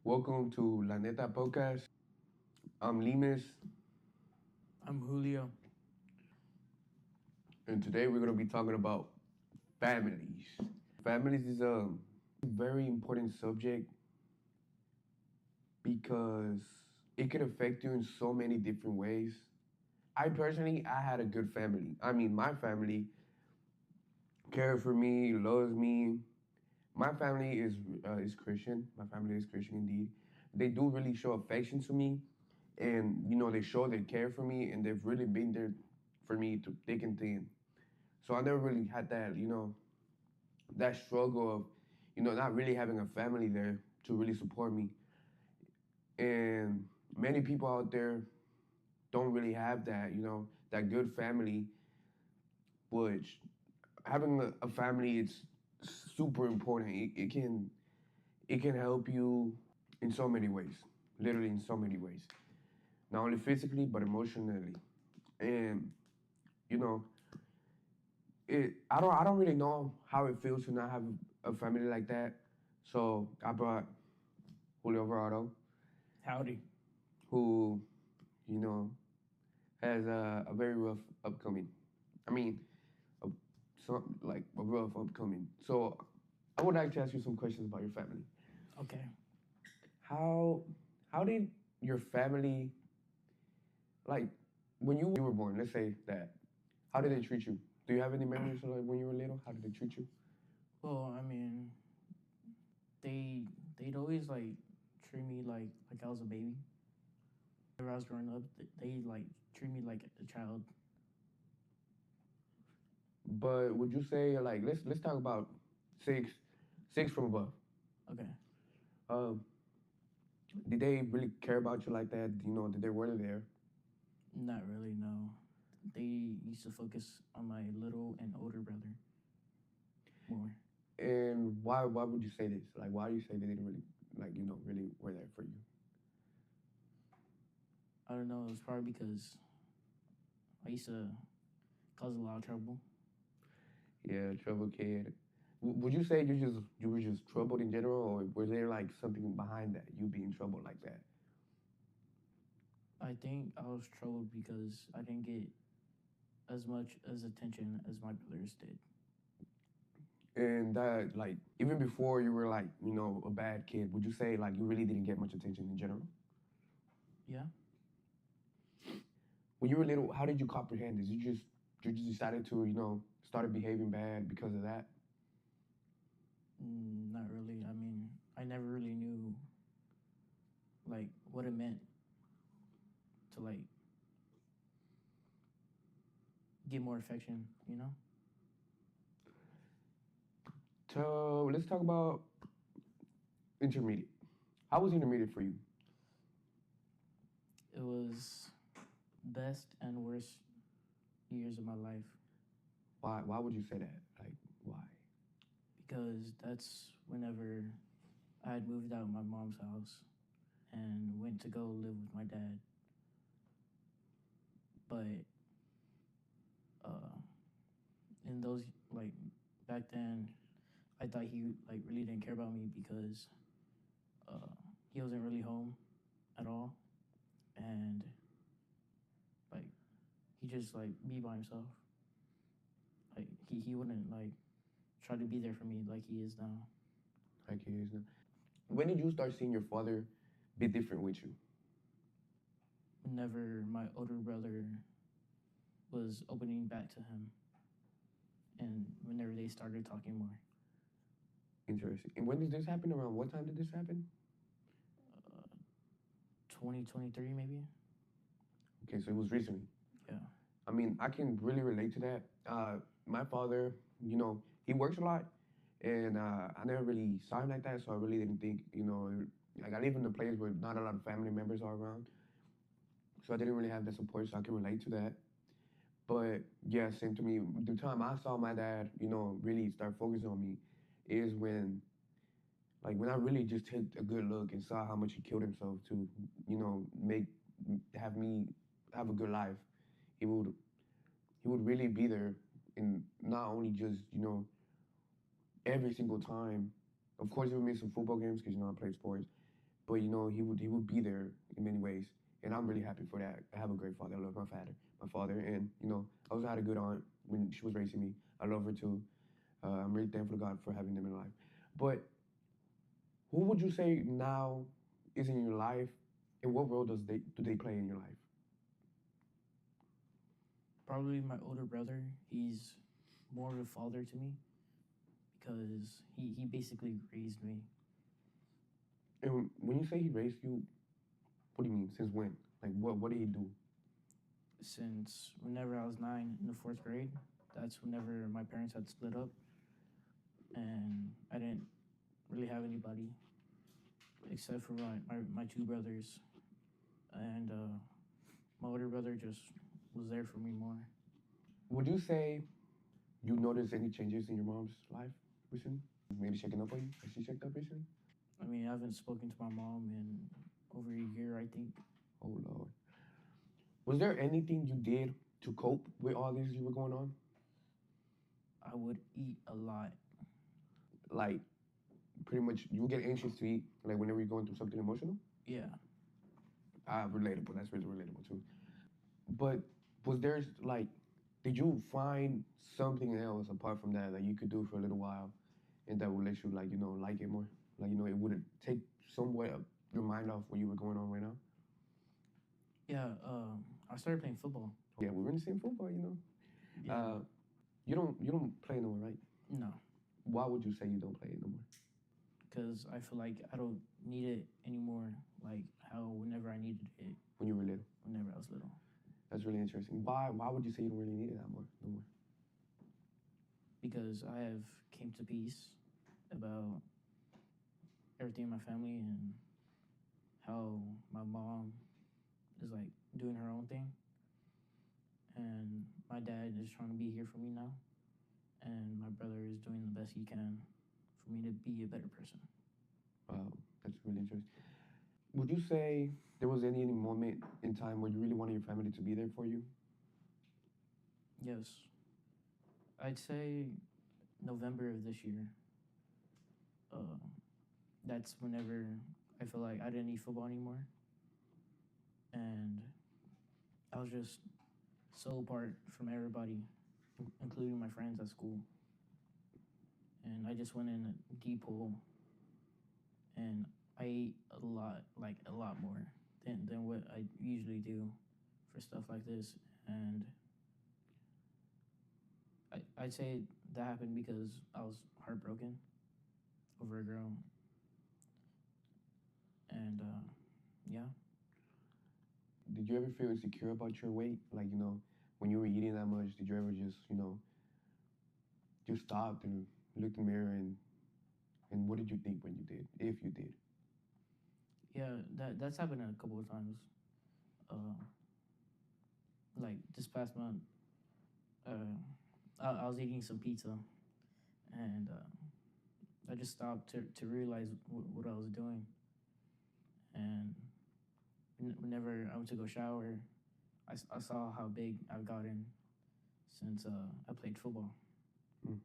Welcome to La Neta Podcast. I'm Limes, I'm Julio. and today we're going to be talking about families. Families is a very important subject because it can affect you in so many different ways. I had a good family. I mean, my family cared for me, loves me. My family is Christian. My family is Christian indeed. They do really show affection to me, and they show they care for me, and they've really been there for me to thick and thin. So I never really had that struggle of, not really having a family there to really support me. And many people out there don't really have that, that good family, which having a family it's super important. It can help you in so many ways, literally in so many ways. Not only physically but emotionally. And you know, I don't really know how it feels to not have a family like that. So I brought Julio Verado, Howdy. who you know has a very rough upcoming. I mean, a, like a rough upcoming. So I would like to ask you some questions about your family. Okay. How how did your family, like, when you were born? Let's say that. How did they Okay. treat you? Do you have any memories of, like, when you were little? How did they treat you? Well, I mean, they'd always like treat me like I was a baby. Whenever I was growing up, they like treat me like a child. But would you say, like, let's talk about six from above? Okay. Um, did they really care about you like that? Did they were there? Not really. No. They used to focus on my little and older brother more. And why would you say this? Like, why do you say they didn't really, like, really were there for you? I don't know. It was probably because I used to cause a lot of trouble. Yeah, trouble kid. Would you say you were just troubled in general, or was there like something behind that, you being troubled like that? I think I was troubled because I didn't get as much as attention as my brothers did. And that, like, even before you were like, a bad kid, would you say like you really didn't get much attention in general? Yeah. When you were little, how did you comprehend this? You just decided to, started behaving bad because of that? Not really. I mean, I never really knew like what it meant to like get more affection, you know? So let's talk about intermediate. How was intermediate for you? It was best and worst years of my life Why would you say that? Like, why? because that's whenever I had moved out of my mom's house and went to go live with my dad. But uh in those like back then I thought he like really didn't care about me because uh he wasn't really home at all and like he just like be by himself. Like he wouldn't like try to be there for me like he is now. Like, he is now. When did you start seeing your father be different with you? Whenever my older brother was opening back to him and whenever they started talking more. Interesting. And when did this happen? Around what time did this happen? uh, 2023 maybe. Okay, so it was recently. Yeah. I mean, I can really relate to that. My father, he works a lot, and I never really saw him like that, so I really didn't think, like, I live in a place where not a lot of family members are around, so I didn't really have that support, so I can relate to that. But yeah, same to me. The time I saw my dad, really start focusing on me is when I really just took a good look and saw how much he killed himself to, make have me have a good life. He would he would really be there, and not only just every single time. Of course, he would miss some football games because I play sports, but he would be there in many ways, and I'm really happy for that. I have a great father. I love my father, and I also had a good aunt when she was raising me. I love her too. I'm really thankful to God for having them in life. But who would you say now is in your life, and what role do they play in your life? Probably my older brother. He's more of a father to me because he basically raised me And when you say he raised you, what do you mean? Since when? Like what did he do? since whenever I was 9 in the fourth grade. That's whenever my parents had split up, and I didn't really have anybody except for my two brothers, and my older brother just was there for me more. Would you say you noticed any changes in your mom's life recently? Maybe checking up on you? Has she checked up recently? I mean, I haven't spoken to my mom in over a year, I think. Oh Lord. Was there anything you did to cope with all this you were going on? I would eat a lot. Like pretty much you get anxious to eat, like whenever you're going through something emotional? Yeah, Relatable. That's really relatable too. But was there like, did you find something else apart from that that you could do for a little while, and that would let you like it more? Like it would take somewhat of your mind off what you were going on right now. yeah. I started playing football. Yeah, we were in the same football. Yeah, Uh, you don't play no more, right? no, Why would you say you don't play it no more? because I feel like I don't need it anymore. Like how whenever I needed it, When you were little. whenever I was little, That's really interesting. Why would you say you don't really need it that more no more? because I have came to peace about everything in my family and how my mom is like doing her own thing, and my dad is trying to be here for me now, and my brother is doing the best he can for me to be a better person. Wow, that's really interesting. Would you say there was any moment in time where you really wanted your family to be there for you? Yes, I'd say November of this year. Uh, that's whenever I feel like I didn't need football anymore, and I was just so apart from everybody, including my friends at school. And I just went in a deep hole, and I ate a lot, like a lot more than what I usually do for stuff like this. And I'd say that happened because I was heartbroken over a girl, and yeah, Did you ever feel insecure about your weight? Like, when you were eating that much, did you ever just stopped and looked in the mirror and what did you think when you did, if you did? yeah, that's happened a couple of times. Uh, like this past month, I was eating some pizza, and I just stopped to realize what I was doing. And whenever I went to go shower, I saw how big I've gotten since I played football, Hmm.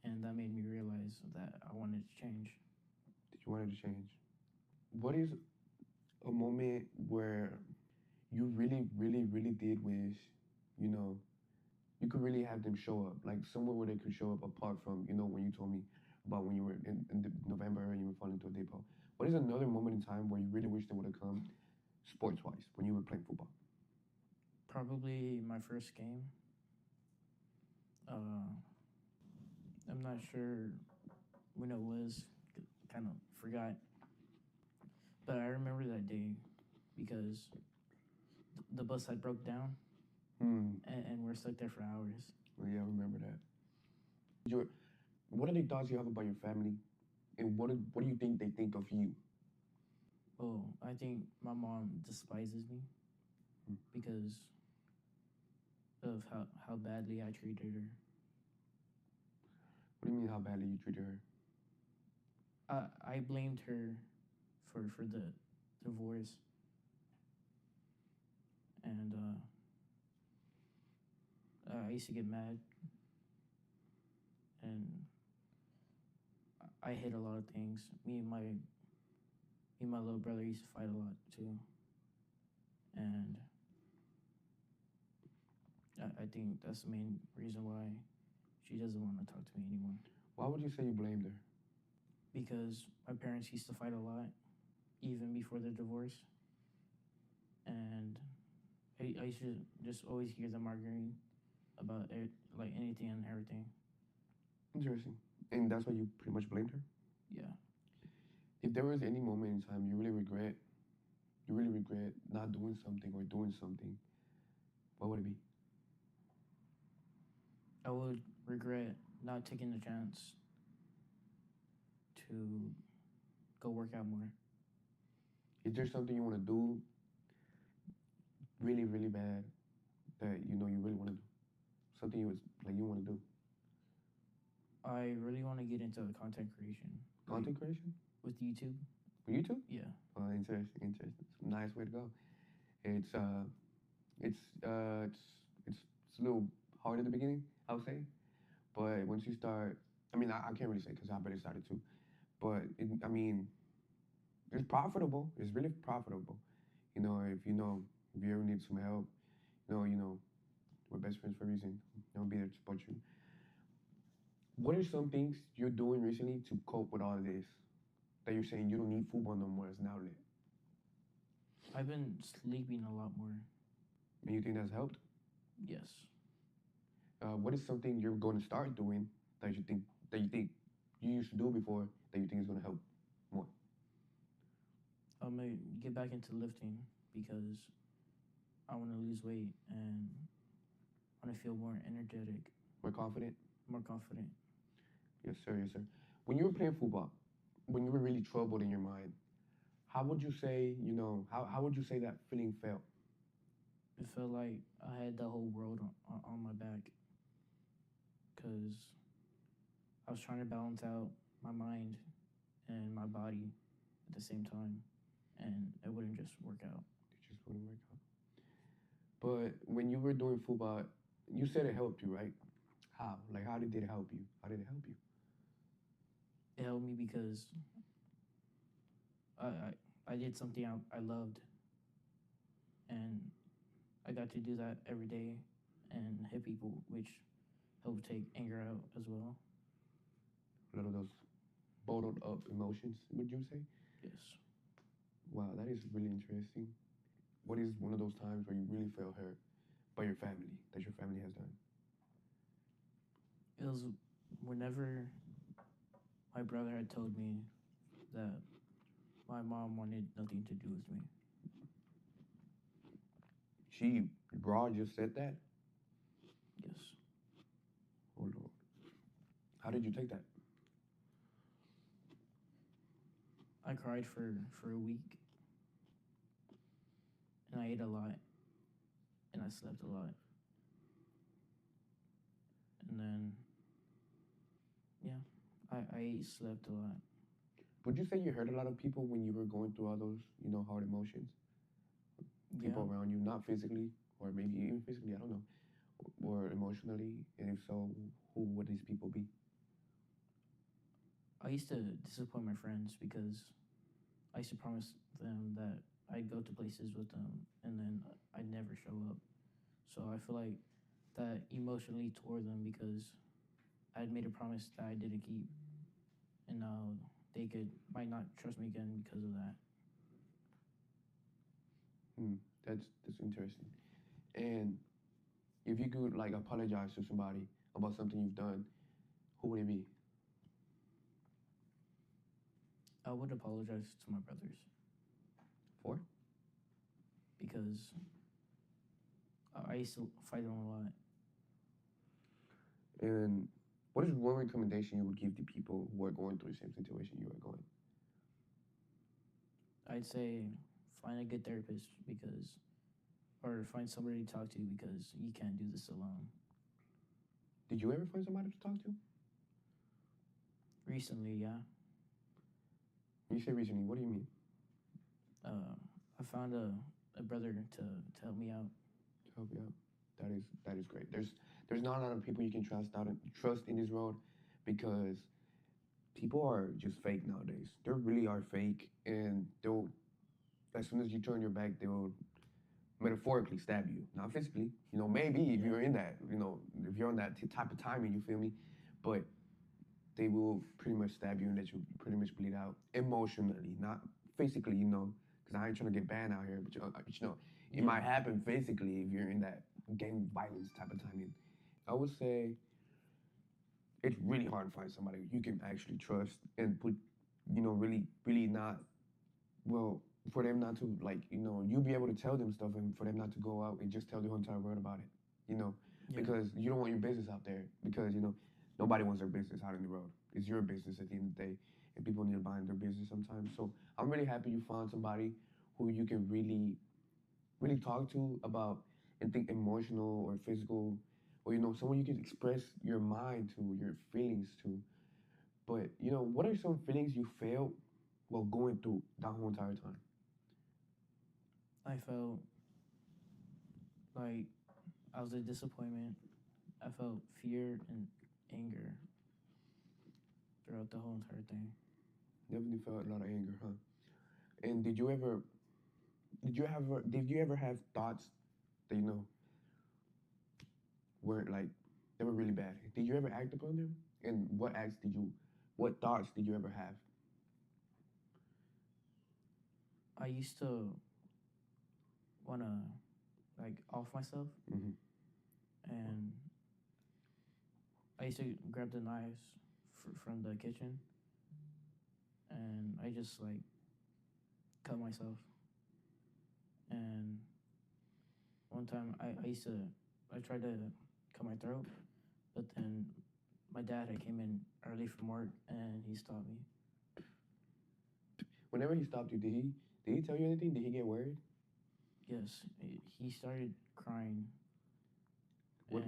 and that made me realize that I wanted to change. Did you want it to change? What is a moment where you really, really, really did wish, you know, you could really have them show up, like somewhere where they could show up apart from, when you told me about when you were in November and you were falling into a deep hole. What is another moment in time where you really wish they would have come sports wise when you were playing football? Probably my first game. Uh, I'm not sure when it was. Kind of forgot, but I remember that day because the bus had broke down, Hmm. and we're stuck there for hours. Well, yeah, I remember that. What are the thoughts you have about your family, and what do you think they think of you? Oh, I think my mom despises me Hmm. because of how badly I treated her. What do you mean how badly you treated her? I blamed her for the divorce, and I used to get mad, and I hid a lot of things. Me and my me and my little brother used to fight a lot too, and I think that's the main reason why she doesn't want to talk to me anymore. Why would you say you blamed her? Because my parents used to fight a lot, even before the divorce, and I used to just always hear them arguing about it, like anything and everything. Interesting. And that's why you pretty much blamed her? Yeah. If there was any moment in time you really regret not doing something or doing something, what would it be? I would regret not taking the chance to go work out more. Is there something you want to do really, really bad that you know you really want to do? Something you want to do? I really want to get into content creation. Content creation? With YouTube? YouTube? Yeah. Interesting. Nice way to go. It's it's a little hard at the beginning, I would say, but once you start, I mean, I can't really say because I barely started too, but I mean, it's profitable. It's really profitable. You know, if you ever need some help, we're best friends for a reason. I'll be there to support you. What are some things you're doing recently to cope with all of this? That you're saying you don't need football no more as an outlet, I've been sleeping a lot more. and you think that's helped? Yes. What is something you're going to start doing that you think you used to do before that you think is going to help more? I'm gonna get back into lifting because I want to lose weight and want to feel more energetic, More confident? more confident. Yes, sir. Yes, sir. When you were playing football, when you were really troubled in your mind, how would you say, how would you say that feeling felt? It felt like I had the whole world on my back because I was trying to balance out my mind and my body at the same time, and it wouldn't just work out. It just wouldn't work out. But when you were doing football, you said it helped you, right? How? Like, how did it help you? How did it help you? It helped me because I did something I loved, and I got to do that every day and hit people, which helped take anger out as well. A lot of those bottled up emotions, would you say? Yes. Wow, that is really interesting. What is one of those times where you really felt hurt by your family, that your family has done? It was whenever my brother had told me that my mom wanted nothing to do with me. She broad just said that? Yes. Oh Lord. How did you take that? I cried for a week, and I ate a lot, and I slept a lot. And then, yeah, I slept a lot. Would you say you hurt a lot of people when you were going through all those, hard emotions? People Yeah, around you, not physically, or maybe even physically, I don't know, or emotionally? And if so, who would these people be? I used to disappoint my friends because I used to promise them that I'd go to places with them, and then I'd never show up. So I feel like that emotionally tore them because I'd made a promise that I didn't keep, and now they might not trust me again because of that. Hmm, that's interesting. And if you could like apologize to somebody about something you've done, who would it be? I would apologize to my brothers For? because I used to fight them a lot. And what is one recommendation you would give to people who are going through the same situation you are going? I'd say find a good therapist or find somebody to talk to because you can't do this alone. Did you ever find somebody to talk to? Recently, yeah, When you say recently, what do you mean? I found a brother to help me out. To help you out. That is great. There's not a lot of people you can trust in this world because people are just fake nowadays. They really are fake, and they'll as soon as you turn your back, they'll metaphorically stab you, not physically. Maybe if Yeah. you're in that, if you're on that type of timing, you feel me? But they will pretty much stab you and let you pretty much bleed out emotionally, not physically. Because I ain't trying to get banned out here, but it Yeah. might happen physically if you're in that gang violence type of timing. I would say it's really hard to find somebody you can actually trust and put, really, really not well, for them not to like, you'll be able to tell them stuff and for them not to go out and just tell the whole entire world about it, you know, Yeah. because you don't want your business out there because, nobody wants their business out in the road. It's your business at the end of the day and people need to mind their business sometimes. So I'm really happy you found somebody who you can really, really talk to about and think emotional or physical or, someone you can express your mind to, your feelings to. But, what are some feelings you felt while going through that whole entire time? I felt like I was a disappointment. I felt fear and anger throughout the whole entire thing. Definitely felt a lot of anger, huh? And did you ever have thoughts that were like they were really bad? Did you ever act upon them? And what thoughts did you ever have? I used to wanna like off myself, Hmm. and I used to grab the knives from the kitchen, and I just like cut myself. And one time I tried to cut my throat, but then my dad had came in early from work and he stopped me. Whenever he stopped you, did he tell you anything? Did he get worried? Yes, he started crying, What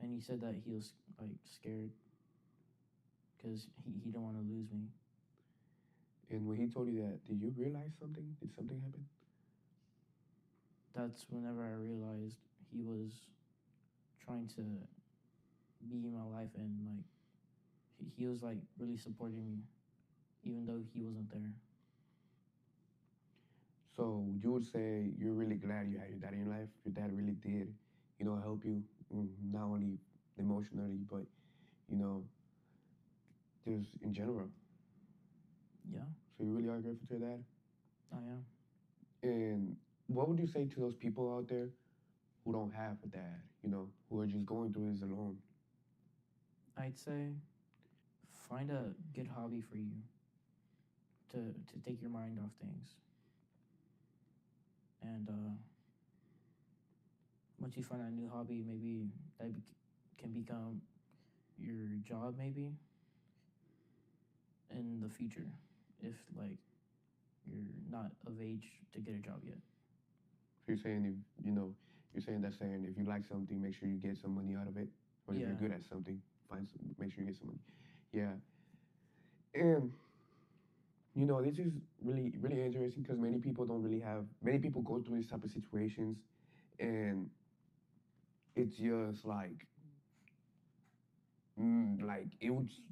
and he said that he was like scared because he didn't want to lose me. and when he told you that, did you realize something? Did something happen? That's whenever I realized he was trying to be in my life, and like he was like really supporting me even though he wasn't there. So you would say you're really glad you had your dad in your life. Your dad really did, help you not only emotionally, but you know, just in general. Yeah, So you really are grateful to your dad. I am. And what would you say to those people out there who don't have a dad, who are just going through this alone? I'd say find a good hobby for you to take your mind off things, and once you find a new hobby, maybe can become your job maybe in the future if like you're not of age to get a job yet. So you're saying you're saying that saying if you like something, make sure you get some money out of it, or if you're Yeah, good at something, make sure you get some money. Yeah, and this is really really interesting because many people go through these type of situations, and it's just like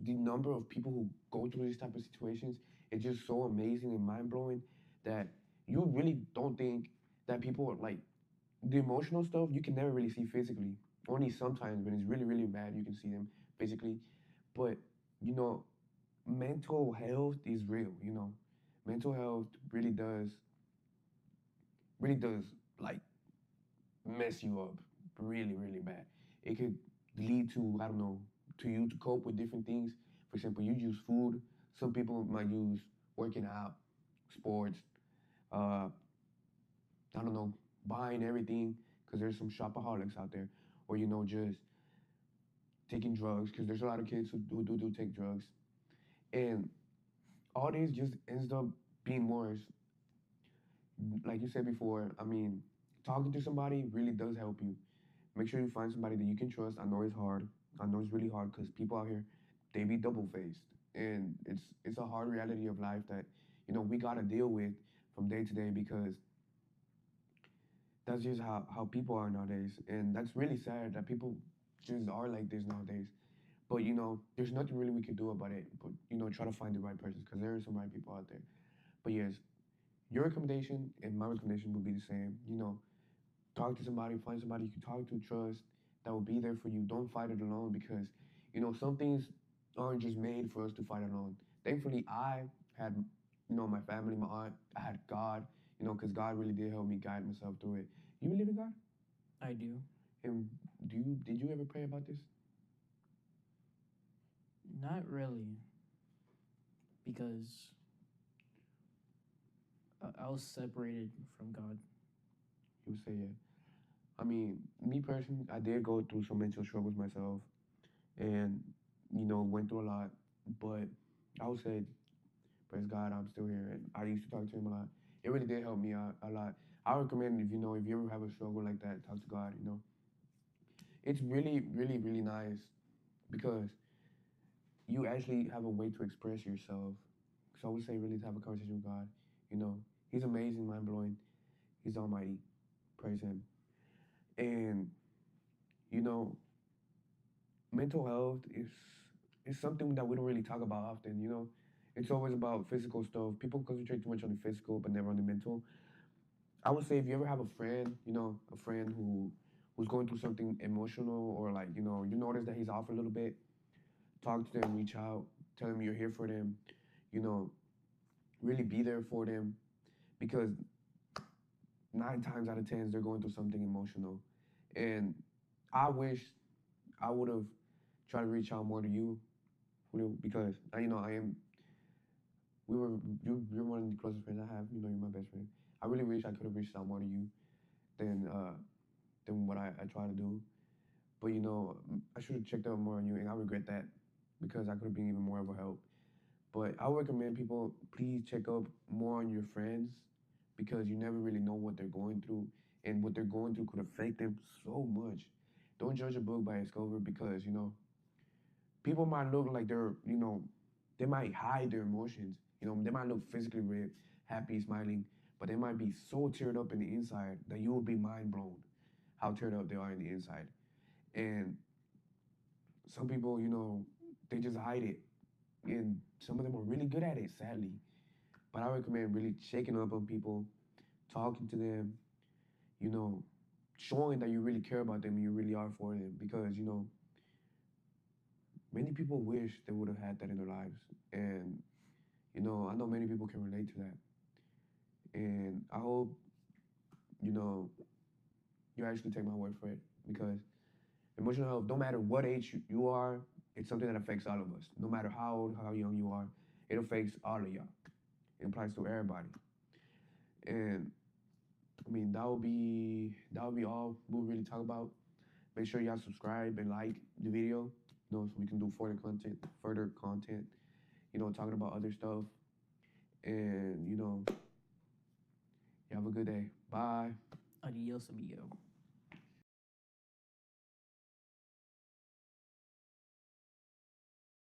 the number of people who go through these type of situations is just so amazing and mind blowing that you really don't think that people are like the emotional stuff you can never really see physically. Only sometimes when it's really really bad you can see them physically, but you know mental health is real. Mental health really does like mess you up really, really bad. It could lead to, I don't know, to you to cope with different things. For example, you use food. Some people might use working out, sports, uh, I don't know, buying everything because there's some shopaholics out there. Or, just taking drugs because there's a lot of kids who do take drugs. And all this just ends up being worse. Like you said before, I mean, talking to somebody really does help you. Make sure you find somebody that you can trust. I know it's hard. I know it's really hard because people out here, they be double faced, and it's a hard reality of life that we gotta deal with from day to day because that's just how people are nowadays, and that's really sad that people just are like this nowadays. But there's nothing really we can do about it. But try to find the right person because there are some right people out there. But yes, your recommendation and my recommendation would be the same. Talk to somebody, find somebody you can talk to, trust, that will be there for you. Don't fight it alone because some things aren't just made for us to fight alone. Thankfully, I had my family, my aunt, I had God, because God really did help me guide myself through it. You believe in God? I do. And did you ever pray about this? Not really, because I was separated from God. You would say yeah. I mean, me personally, I did go through some mental struggles myself, and went through a lot. But I would say, praise God, I'm still here, and I used to talk to Him a lot. It really did help me out a lot. I recommend if you ever have a struggle like that, talk to God. It's really, really, really nice because you actually have a way to express yourself. So I would say really to have a conversation with God. You know, He's amazing, mind blowing. He's almighty. Praise Him. And you know, mental health is something that we don't really talk about often. It's always about physical stuff. People concentrate too much on the physical, but never on the mental. I would say if you ever have a friend, a friend who's going through something emotional or like you notice that he's off a little bit, talk to them, reach out, tell them you're here for them. You know, really be there for them because 9 times out of 10 they're going through something emotional, and I wish I would have tried to reach out more to you, Julio, because I am. We were you're one of the closest friends I have. You're my best friend. I really wish I could have reached out more to you than what I try to do. But I should have checked out more on you, and I regret that because I could have been even more of a help. But I would recommend people please check up more on your friends because you never really know what they're going through, and what they're going through could affect them so much. Don't judge a book by its cover because people might look like they might hide their emotions. They might look physically happy, smiling, but they might be so teared up in the inside that you will be mind blown how teared up they are in the inside. And some people, they just hide it. And some of them are really good at it, sadly. But I recommend really checking up on people, talking to them, you know, showing that you really care about them and you really are for them. Because, many people wish they would have had that in their lives. And, I know many people can relate to that. And I hope, you know, you actually take my word for it. Because emotional health, no matter what age you are, it's something that affects all of us. No matter how old, how young you are, it affects all of y'all. It applies to everybody. And I mean that would be all we'll really talk about. Make sure y'all subscribe and like the video, so we can do further content, talking about other stuff. And you have a good day. Bye. Adios, amigo.